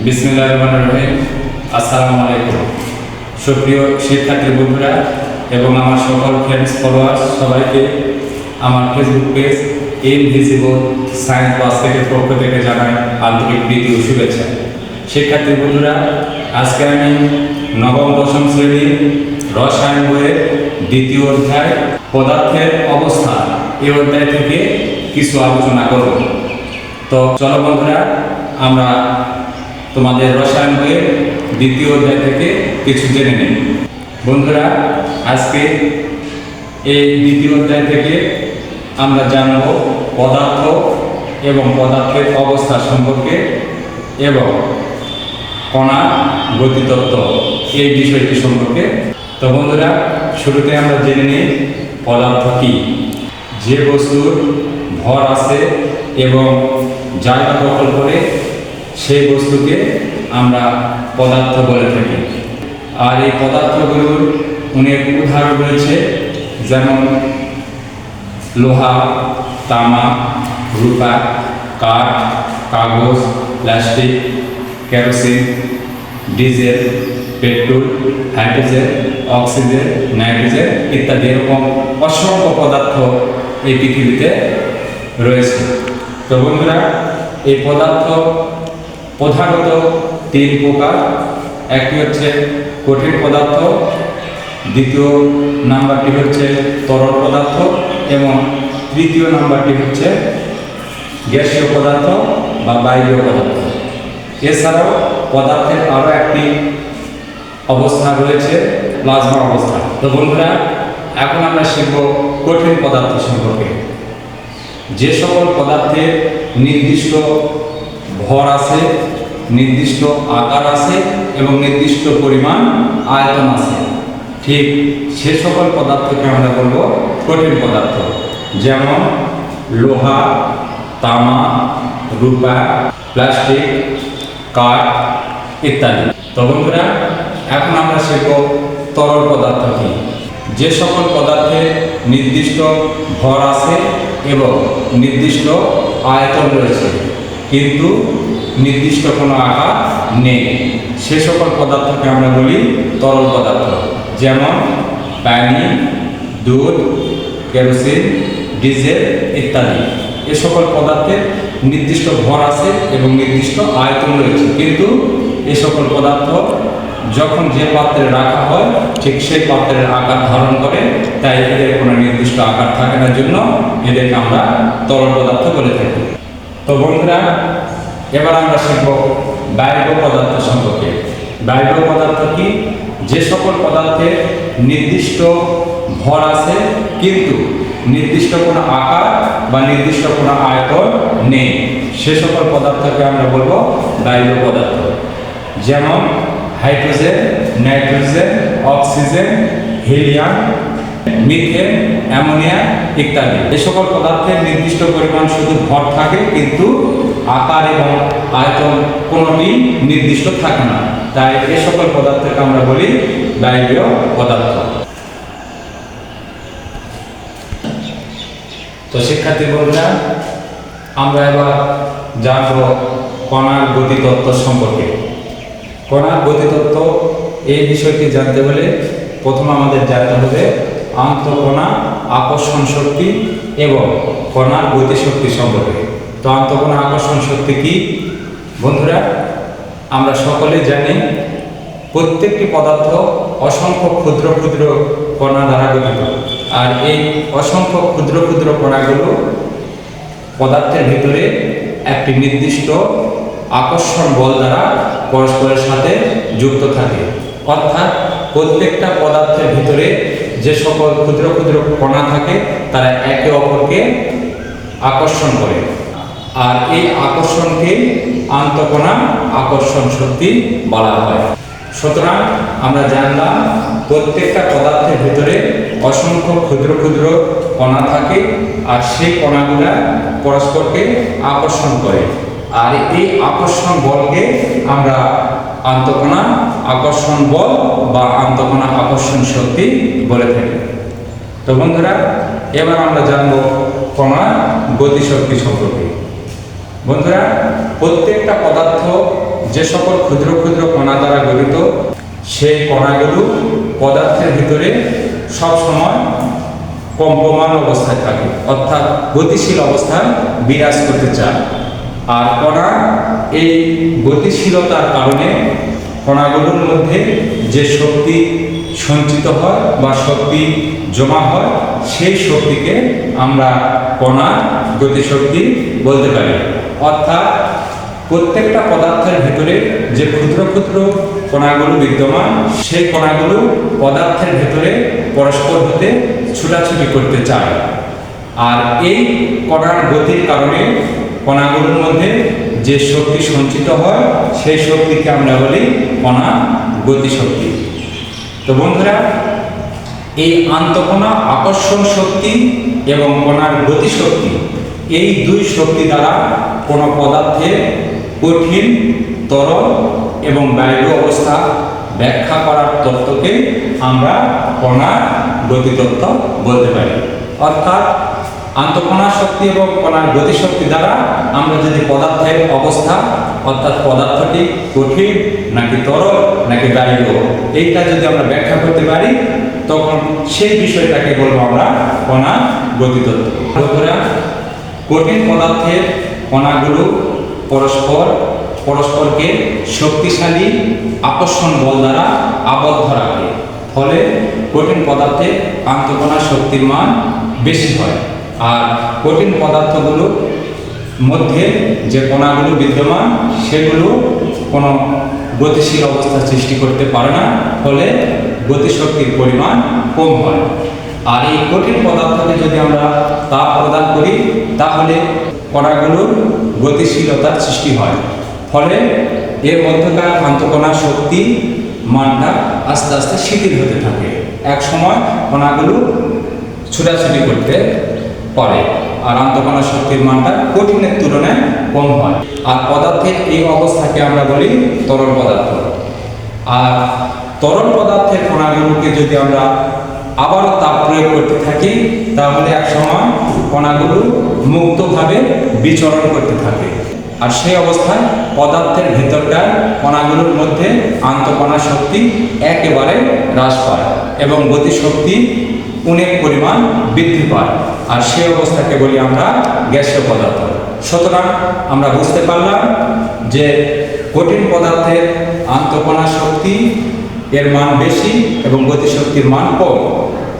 বিসমিল্লাহির রহমানির রহিম। আসসালামু আলাইকুম। সুপ্রিয় শিক্ষার্থী বন্ধুরা এবং আমার সকল ফ্রেন্ডস ফলোয়ার্স সবাইকে আমার ফেসবুক পেজ ইনভিজিবল সায়েন্স বাস্কেটের পক্ষ থেকে জানাই আন্তরিক প্রীতি ও শুভেচ্ছা। শিক্ষার্থী বন্ধুরা, আজকে আমি নবম দশম শ্রেণীর রসায়ন বইয়ের দ্বিতীয় অধ্যায় পদার্থের অবস্থা এই অধ্যায় থেকে কিছু আলোচনা করব। তো চলো বন্ধুরা, আমরা তোমাদের রসায়ন বইয়ের দ্বিতীয় অধ্যায় থেকে কিছু জেনে নিই। বন্ধুরা, আজকে এই দ্বিতীয় অধ্যায় থেকে আমরা জানব পদার্থ এবং পদার্থের অবস্থা সম্পর্কে এবং কণা গতিতত্ত্ব এই বিষয়টি সম্পর্কে। তো বন্ধুরা, শুরুতে আমরা জেনে নিই পদার্থ কি। যে বস্তুর ভর আছে এবং জায়গা দখল করে সেই বস্তুকে আমরা পদার্থ বলে থাকি। আর এই পদার্থগুলোর অনেক উদাহরণ রয়েছে, যেমন লোহা, তামা, রূপা, কাঠ, কাগজ, plastic, kerosene, diesel, petrol, hydrogen, oxygen, nitrogen ইত্যাদি এরকম অসংখ্য পদার্থ এই পৃথিবীতে রয়েছে। তো বন্ধুরা, এই পদার্থ প্রধানত তিন প্রকার। একটি হচ্ছে কঠিন পদার্থ, দ্বিতীয় নাম্বারটি হচ্ছে তরল পদার্থ এবং তৃতীয় নাম্বারটি হচ্ছে গ্যাসীয় পদার্থ বা বায়বীয় পদার্থ। এছাড়াও পদার্থের আরও একটি অবস্থা রয়েছে, প্লাজমা অবস্থা। তো বন্ধুরা, এখন আমরা শিখব কঠিন পদার্থ সম্পর্কে। যে সকল পদার্থের নির্দিষ্ট ভর আছে, নির্দিষ্ট আকার আছে এবং নির্দিষ্ট পরিমাণ আয়তন আছে, ঠিক সে সকল পদার্থকে আমরা বলবো কঠিন পদার্থ। যেমন লোহা, তামা, রূপা, প্লাস্টিক, কাঠ ইত্যাদি। তো বন্ধুরা, এখন আমরা শিখব তরল পদার্থ কি। যে সকল পদার্থের নির্দিষ্ট ভর আছে এবং নির্দিষ্ট আয়তন রয়েছে কিন্তু নির্দিষ্ট কোনো আকার নেই, সে সকল পদার্থকে আমরা বলি তরল পদার্থ। যেমন পানি, দুধ, কেরোসিন, ডিজেল ইত্যাদি। এ সকল পদার্থের নির্দিষ্ট ভর আছে এবং নির্দিষ্ট আয়তন রয়েছে, কিন্তু এ সকল পদার্থ যখন যে পাত্রে রাখা হয় ঠিক সেই পাত্রের আকার ধারণ করে, তাই এদের কোনো নির্দিষ্ট আকার থাকে না, জন্য এদেরকে আমরা তরল পদার্থ বলে থাকি। তো বন্ধুরা, এবার আমরা শিখব বায়বীয় পদার্থ সম্পর্কে। বায়বীয় পদার্থ কি? যে সকল পদার্থের নির্দিষ্ট ভর আছে কিন্তু নির্দিষ্ট কোনো আকার বা নির্দিষ্ট কোনো আয়তন নেই, সে সকল পদার্থকে আমরা বলবো বায়বীয় পদার্থ। যেমন hydrogen, nitrogen, oxygen, helium, methane, ammonia ইত্যাদি। এই সকল পদার্থের নির্দিষ্ট পরিমাণ শুধু ভর থাকে কিন্তু আকার এবং আয়তন কোনোটি নির্দিষ্ট থাকে না, তাই এই সকল পদার্থকে আমরা বলি বায়বীয় পদার্থ। তো শিক্ষার্থী বন্ধুরা, আমরা এবার জানব কণার গতিতত্ত্ব সম্পর্কে। কণার গতিতত্ত্ব এই বিষয়টি জানতে হলে প্রথম আমাদের জানতে হবে আন্তঃকণা আকর্ষণ শক্তি এবং কণার গতিশক্তি সম্পর্কে। তো আন্তঃকণা আকর্ষণ শক্তি কি? বন্ধুরা, আমরা সকলে জানি প্রত্যেকটি পদার্থ অসংখ্য ক্ষুদ্র ক্ষুদ্র কণা দ্বারা গঠিত, আর এই অসংখ্য ক্ষুদ্র ক্ষুদ্র কণাগুলো পদার্থের ভিতরে একটি নির্দিষ্ট আকর্ষণ বল দ্বারা পরস্পরের সাথে যুক্ত থাকে। অর্থাৎ প্রত্যেকটা পদার্থের ভিতরে যে সকল ক্ষুদ্র ক্ষুদ্র কণা থাকে তারা একে অপরকে আকর্ষণ করে, আর এই আকর্ষণকে আন্তঃকণা আকর্ষণ শক্তি বলা হয়। সুতরাং আমরা জানলাম প্রত্যেকটা পদার্থের ভিতরে অসংখ্য ক্ষুদ্র ক্ষুদ্র কণা থাকে, আর সেই কণাগুলা পরস্পরকে আকর্ষণ করে, আর এই আকর্ষণ বলকে আমরা আন্তঃকণা আকর্ষণ বল বা আন্তঃকণা আকর্ষণ শক্তি বলে থাকি। তো বন্ধুরা, এবার আমরা জানব কণার গতিশক্তি সম্পর্কে। বন্ধুরা, প্রত্যেকটা পদার্থ যে সকল ক্ষুদ্র ক্ষুদ্র কণা দ্বারা গঠিত, সেই কণাগুলো পদার্থের ভিতরে সবসময় কম্পমান অবস্থায় থাকে, অর্থাৎ গতিশীল অবস্থায় বিরাজ করতে চায়। আর কণা এই গতিশীলতার কারণে কণাগুলোর মধ্যে যে শক্তি সঞ্চিত হয় বা শক্তি জমা হয়, সেই শক্তিকে আমরা কণার গতিশক্তি বলতে পারি। অর্থাৎ প্রত্যেকটা পদার্থের ভেতরে যে ক্ষুদ্র ক্ষুদ্র কণাগুলো বিদ্যমান, সেই কণাগুলো পদার্থের ভেতরে পরস্পর হতে ছুটাছুটি করতে চায়। আর এই কণার গতির কারণে কণাগুলোর মধ্যে যে শক্তি সঞ্চিত হয়, সেই শক্তিকে আমরা বলি কণা গতিশক্তি। তো বন্ধুরা, এই আন্তঃকণা আকর্ষণ শক্তি এবং কণার গতিশক্তি, এই দুই শক্তি দ্বারা কোনো পদার্থের কঠিন, তরল এবং বায়বীয় অবস্থা ব্যাখ্যা করার তত্ত্বকে আমরা কণার গতিতত্ত্ব বলতে পারি। অর্থাৎ আন্তঃকণা শক্তি এবং কণার গতিশক্তি দ্বারা আমরা যদি পদার্থের অবস্থা, অর্থাৎ পদার্থটি কঠিন নাকি তরল নাকি বায়বীয়, এইটা যদি আমরা ব্যাখ্যা করতে পারি, তখন সেই বিষয়টাকে বলবো আমরা কণার গতিতত্ত্ব। বন্ধুরা, কঠিন পদার্থের কণাগুলো পরস্পরকে শক্তিশালী আকর্ষণ বল দ্বারা আবদ্ধ রাখে, ফলে কঠিন পদার্থের আন্তঃকণা শক্তির মান বেশি হয়। আর কঠিন পদার্থগুলোর মধ্যে যে কণাগুলো বিদ্যমান, সেগুলো কোনো গতিশীল অবস্থা সৃষ্টি করতে পারে না, ফলে গতিশক্তির পরিমাণ কম হয়। আর এই কঠিন পদার্থকে যদি আমরা তাপ প্রদান করি, তাহলে কণাগুলোর গতিশীলতার সৃষ্টি হয়, ফলে এর মধ্যকার আন্তঃকণা শক্তি মানটা আস্তে আস্তে শিথিল হতে থাকে। এক সময় কণাগুলো ছুটাছুটি করতে পারে, আর আন্তঃকণা শক্তির মানটা কঠিনের তুলনায় কম হয়। আর পদার্থের এই অবস্থাকে আমরা বলি তরল পদার্থ। আর তরল পদার্থের কণাগুলোকে যদি আমরা আবারও তাপ প্রয়োগ করতে থাকি, তাহলে এক সময় কণাগুলো মুক্তভাবে বিচরণ করতে থাকে। আর সেই অবস্থায় পদার্থের ভেতরকার কণাগুলোর মধ্যে আন্তঃকণা শক্তি একেবারে হ্রাস পায় এবং গতিশক্তি অনেক পরিমাণ বৃদ্ধি পায়। আর সেই অবস্থাকে বলি আমরা গ্যাসীয় পদার্থ। সুতরাং আমরা বুঝতে পারলাম যে কঠিন পদার্থের আন্তঃকণা শক্তি এর মান বেশি এবং গতিশক্তির মান কম।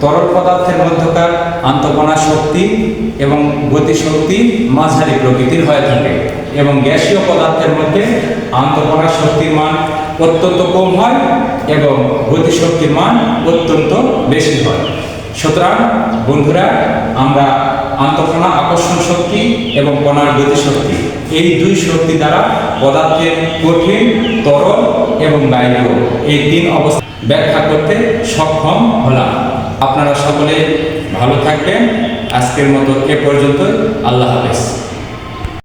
তরল পদার্থের মধ্যকার আন্তঃকণা শক্তি এবং গতিশক্তি মাঝারি প্রকৃতির হয়ে থাকে, এবং গ্যাসীয় পদার্থের মধ্যে আন্তঃকণা শক্তির মান অত্যন্ত কম হয় এবং গতিশক্তির মান অত্যন্ত বেশি হয়। সুতরাং বন্ধুরা, আমরা আন্তঃকণা আকর্ষণ শক্তি এবং কণার গতিশক্তি, এই দুই শক্তি দ্বারা পদার্থের কঠিন, তরল এবং বায়বীয় এই তিন অবস্থা ব্যাখ্যা করতে সক্ষম হলাম। আপনারা সকলে ভালো থাকবেন। আজকের মতো এ পর্যন্ত। আল্লাহ হাফেজ।